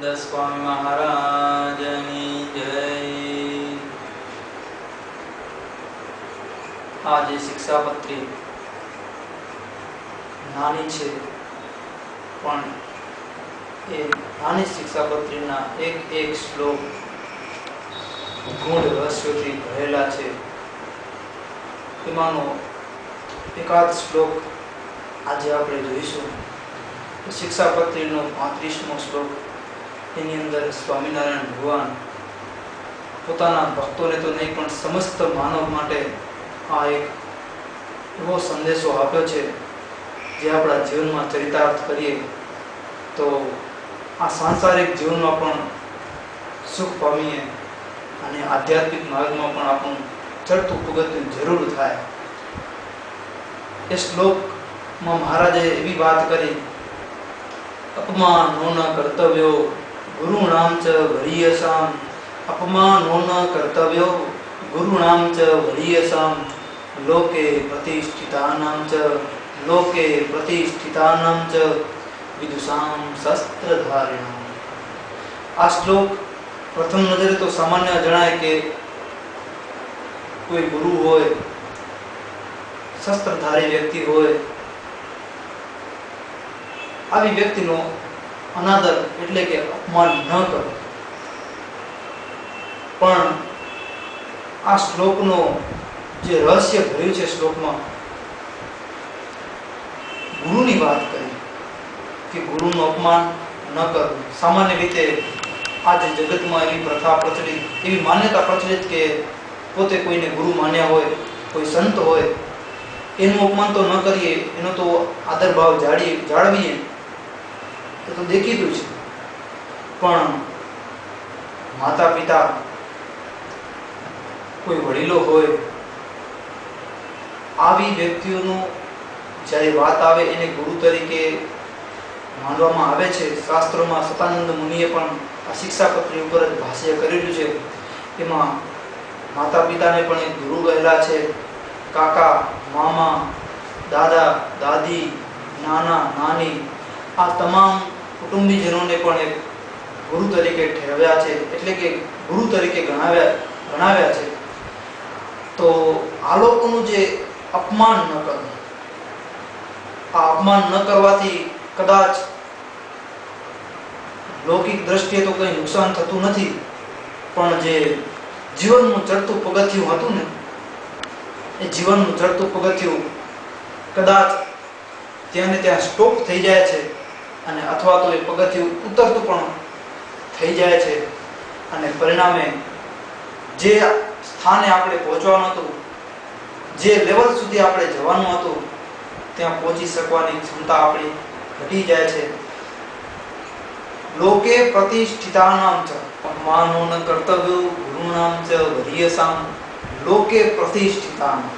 સ્વામી મહારાજની જય। આજે શિક્ષાપત્રી નાની છે, પણ એ નાની શિક્ષાપત્રીના એક એક શ્લોક ગૂઢ રહસ્યોથી ભરેલા છે। એમાંનો એકાદ શ્લોક આજે આપણે જોઈશું। શિક્ષાપત્રીનો 35મો શ્લોક, એની અંદર સ્વામિનારાયણ ભગવાન પોતાના ભક્તોને તો નહીં પણ સમસ્ત માનવ માટે આ એક એવો સંદેશો આપ્યો છે, જે આપણા જીવનમાં ચરિતાર્થ કરીએ તો આ સાંસારિક જીવનમાં પણ સુખ પામીએ અને આધ્યાત્મિક માર્ગમાં પણ આપણું ચડતું પગથિયું જરૂર થાય। એ શ્લોકમાં મહારાજે એવી વાત કરી, અપમાનો ન કર્તવ્યો ગુરુણામ ચ વરીયસામ, અપમાનો ન કર્તવ્યો ગુરુણામ ચ વરીયસામ, લોકે પ્રતિષ્ઠિતાનામ ચ વિદુષામ શસ્ત્રધારિણામ। આ શ્લોક પ્રથમ નજરે તો સામાન્ય જણાય કે કોઈ ગુરુ હોય, શસ્ત્રધારી વ્યક્તિ હોય, આવી વ્યક્તિનો અનાદર એટલે કે અપમાન ન કરો। પણ આ શ્લોકનો જે રહસ્ય ભર્યું છે, શ્લોકમાં ગુરુની વાત કરી કે ગુરુનું અપમાન ન કરવું। સામાન્ય રીતે આજે જગતમાં એવી પ્રથા પ્રચલિત, એવી માન્યતા પ્રચલિત કે પોતે કોઈને ગુરુ માન્યા હોય, કોઈ સંત હોય, એનું અપમાન તો ન કરીએ, એનો તો આદર ભાવ જાળવીએ, તો દેખીતું છે। પણ માતા પિતા, કોઈ વડીલો હોય, આવી વ્યક્તિઓનો જ્યારે વાત આવે એને ગુરુ તરીકે માનવામાં આવે છે। શાસ્ત્રોમાં સતાનંદ મુનિએ પણ આ શિક્ષાપત્રી ઉપર જ ભાષ્ય કરેલું છે। એમાં માતા પિતાને પણ એક ગુરુ કહેલા છે। કાકા, મામા, દાદા, દાદી, નાના, નાની, આ તમામ કુટુંબીજનોને પણ એક ગુરુ તરીકે ઠેરવ્યા છે, એટલે કે ગુરુ તરીકે ગણાવ્યા છે। તો આ લોકોનું જે અપમાન ન કરવું, આ અપમાન ન કરવાથી કદાચ લૌકિક દ્રષ્ટિએ તો કંઈ નુકસાન થતું નથી, પણ જે જીવનનું ચડતું પગથિયું હતું ને, એ જીવનનું ચડતું પગથિયું કદાચ ત્યાં ને ત્યાં સ્ટોપ થઈ જાય છે, અને અથવા તો એ પગથિયું ઉતરતું પણ થઈ જાય છે, અને પરિણામે જે સ્થાને આપણે પહોંચવાનું હતું, જે લેવલ સુધી આપણે જવાનું હતું, ત્યાં પહોંચી શકવાની ક્ષમતા આપણી ઘટી જાય છે। લોકે પ્રતિષ્ઠિતાનામ ચ અપમાનો ન કર્તવ્યો ગુરુણામ ચ વરીયસામ, લોકે પ્રતિષ્ઠિતાનામ,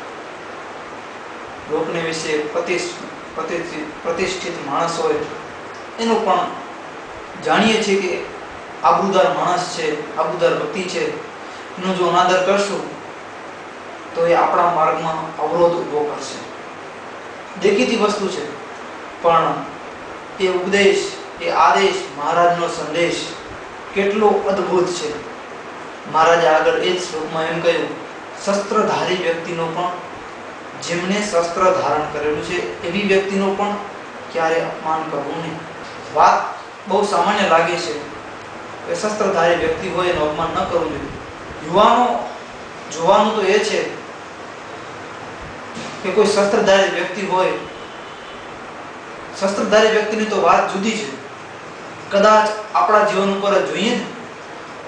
લોકને વિશે પ્રતિષ્ઠિત માણસ હોય એનું પણ જાણીએ છીએ કે આબરૂદાર માણસ છે, આબરૂદાર વ્યક્તિ છે, એનો જો અનાદર કરશું તો એ આપણા માર્ગમાં અવરોધ ઊભો કરશે। દેખીતી વસ્તુ છે, પણ એ ઉપદેશ, એ આદેશ, મહારાજનો સંદેશ કેટલો અદ્ભુત છે। મહારાજે આગળ એ જ શ્લોકમાં એમ કહ્યું, શસ્ત્રધારી વ્યક્તિનો પણ, જેમને શસ્ત્ર ધારણ કરેલું છે એવી વ્યક્તિનો પણ ક્યારે અપમાન કરવું નહીં। વાત બહુ સામાન્ય લાગે છે કે શસ્ત્રધારી વ્યક્તિ હોય એનું અપમાન ન કરવું જોઈએ। યુવાનો જોવાનું તો એ છે કે કોઈ શસ્ત્રધારી વ્યક્તિ હોય, શસ્ત્રધારી વ્યક્તિની તો વાત જુદી છે। કદાચ આપણા જીવન ઉપર જોઈએ ને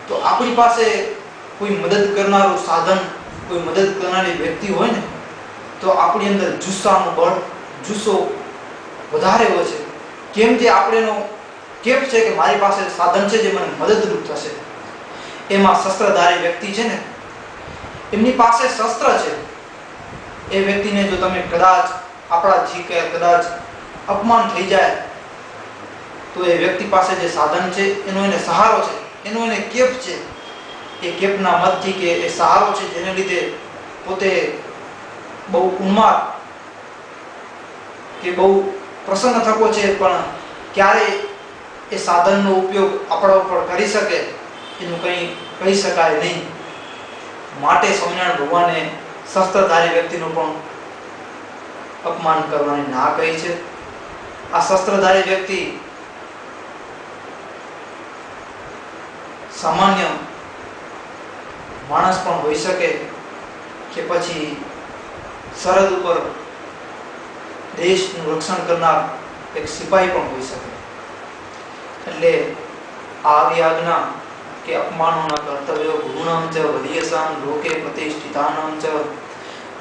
તો આપણી પાસે કોઈ મદદ કરનારું સાધન, કોઈ મદદ કરનારી વ્યક્તિ હોય ને, તો આપણી અંદર જુસ્સાનું બળ, જુસ્સો વધારે હોય છે। કેમ કે આપણેનો કેપ છે કે મારી પાસે સાધન છે જે મને મદદરૂપ થશે। એમાં શસ્ત્રધારી વ્યક્તિ છે ને, એમની પાસે શસ્ત્ર છે, એ વ્યક્તિને જો તમે કદાચ આપણાથી કે કદાચ અપમાન થઈ જાય તો એ વ્યક્તિ પાસે જે સાધન છે, એનો એને સહારો છે, એનો એને કેપ છે, એ કેપના મતથી કે એ સહારો છે, જેને લીધે પોતે બહુ ઉન્માદ કે બહુ પ્રસન્ન થકો છે, પણ ક્યારે એ સાધનનો ઉપયોગ આપણા ઉપર કરી શકે એનું કંઈ કહી શકાય નહીં. માટે સ્વામિનારાયણ ભગવાને શસ્ત્રધારી વ્યક્તિનું પણ અપમાન કરવાની ના કહી છે. આ શસ્ત્રધારી વ્યક્તિ સામાન્ય માણસ પણ હોઈ શકે કે પછી સરહદ ઉપર દેશનું રક્ષણ કરનાર એક સિપાહી પણ હોઈ શકે. એટલે આવી આજ્ઞા કે અપમાનોના કર્તવ્યો ગુરુણામ ચ વદીયસામ લોકે પ્રતિષ્ઠિતાનામ ચ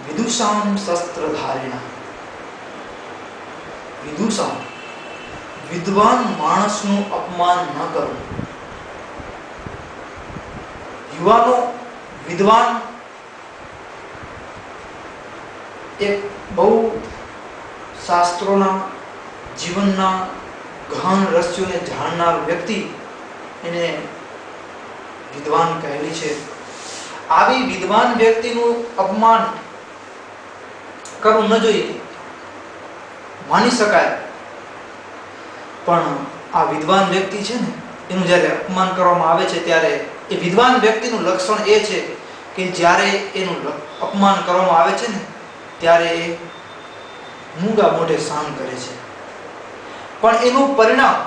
વિદુષામ શસ્ત્રધારિણા. વિદુષામ વિદ્વાન માણસનું અપમાન ન કરવું. યુવાનો વિદ્વાન એક બહુ શાસ્ત્રોના જીવનના ગહન રહસ્યોને જાણનાર વ્યક્તિ એને વિદ્વાન કહેલી છે. આવી વિદ્વાન વ્યક્તિનું અપમાન કરવું ન જોઈએ, માની શકાય. પણ આ વિદ્વાન વ્યક્તિ છે ને એનું જ્યારે અપમાન કરવામાં આવે છે ત્યારે એ વિદ્વાન વ્યક્તિનું લક્ષણ એ છે કે જ્યારે એનું અપમાન કરવામાં આવે છે ને ત્યારે એ મૂંગા મોઢે સહન કરે છે. પણ એનું પરિણામ,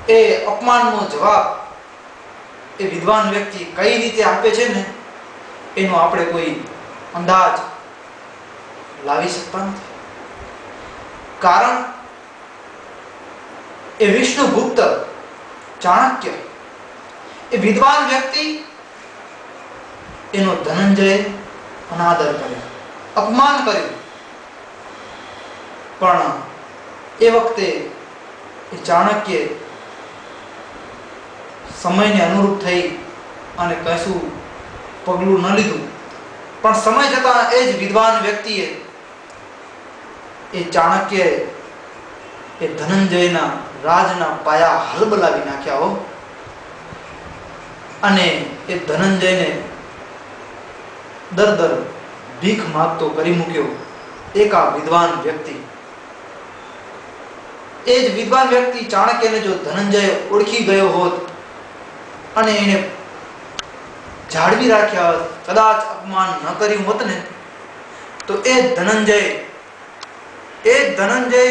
એ અપમાનનો જવાબ એ વિદ્વાન વ્યક્તિ કઈ રીતે આપે છે ને એનો આપણે કોઈ અંદાજ લાવી શકતા નથી. કારણ એ વિષ્ણુગુપ્ત ચાણક્ય એ વિદ્વાન વ્યક્તિ એનો ધનંજય અનાદર કર્યો, અપમાન કર્યું. પણ એ વખતે એ ચાણક્ય સમયને અનુરૂપ થઈ અને કશું પગલું ન લીધું. પણ સમય જતાં એ જ વિદ્વાન વ્યક્તિએ એ ચાણક્ય એ ધનંજયના રાજના પાયા હલબલાવી નાખ્યા હો. અને એ ધનંજયને દર દર ભીખ માંગતો કરી મૂક્યો એક આ વિદ્વાન વ્યક્તિ. એ જ વિદ્વાન વ્યક્તિ ચાણક્યને જો ધનંજય ઓળખી ગયો હોત અને એને જાળવી રાખ્યા હોત, કદાચ અપમાન ન કર્યું હોત ને, તો એ ધનંજય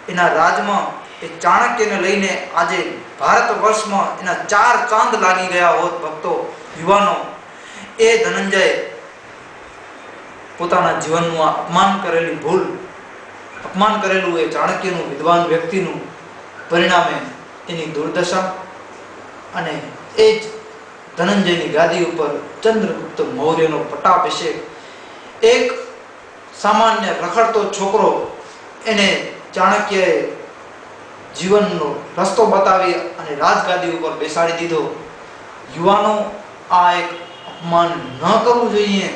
એના રાજમાં એ ચાણક્યને લઈને આજે ભારત વર્ષમાં એના 4 ચાંદ લાગી ગયા હોત. ભક્તો, યુવાનો, એ ધનંજય પોતાના જીવનનું આ અપમાન કરેલી ભૂલ, અપમાન કરેલું એ ચાણક્યનું વિદ્વાન વ્યક્તિનું પરિણામે એની દુર્દશા. અને એ જ ધનંજયની ગાદી ઉપર ચંદ્રગુપ્ત મૌર્યનો પટ્ટાભિષેક. એક સામાન્ય રખડતો છોકરો એને ચાણક્યએ જીવનનો રસ્તો બતાવી અને રાજગાદી ઉપર બેસાડી દીધો. યુવાનો, આ એક અપમાન ન કરવું જોઈએ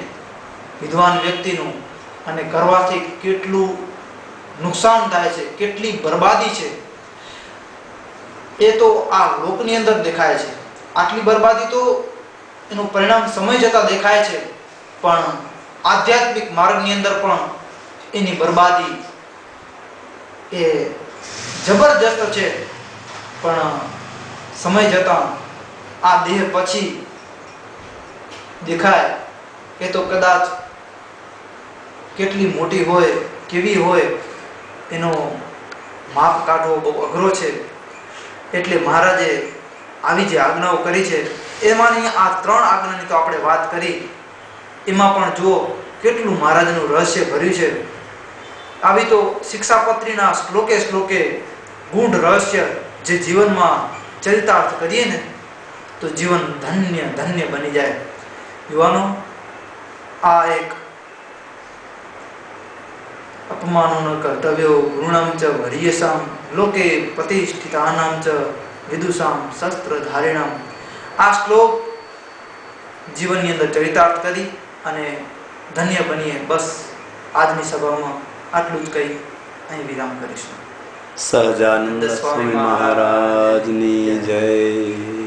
વિદ્વાન વ્યક્તિનું. અને કરવાથી કેટલું નુકસાન થાય છે, કેટલી બરબાદી છે, એ તો આ લોકની અંદર દેખાય છે. આટલી બરબાદી તો એનું પરિણામ સમય જતા દેખાય છે, પણ આધ્યાત્મિક માર્ગની અંદર પણ એની બરબાદી એ જબરજસ્ત છે. પણ સમય જતા આ દેહ પછી દેખાય એ તો કદાચ કેટલી મોટી હોય, કેવી હોય, એનો માપ કાઢવો બહુ અઘરો છે. એટલે મહારાજે આવી જે આજ્ઞાઓ કરી છે એમાંની આ 3 આજ્ઞાની તો આપણે વાત કરી, એમાં પણ જુઓ કેટલું મહારાજનું રહસ્ય ભર્યું છે. આવી તો શિક્ષાપત્રીના શ્લોકે શ્લોકે ગૂઢ રહસ્ય જે જીવનમાં ચરિતાર્થ કરીએ ને તો જીવન ધન્ય ધન્ય બની જાય. યુવાનો, આ એક અપમાનોનો કર્તવ્યો ગુરુણામ ચ વરીયસામ લોકે પ્રતિષ્ઠિતાનામ ચ વિદુષામ શસ્ત્રધારિણામ, આ શ્લોક જીવનની અંદર ચરિતાર્થ કરી અને ધન્ય બનીએ. બસ આજની સભામાં આટલું જ કહી અહીં વિરામ કરીશું. સહજાનંદ સ્વામી મહારાજની જય.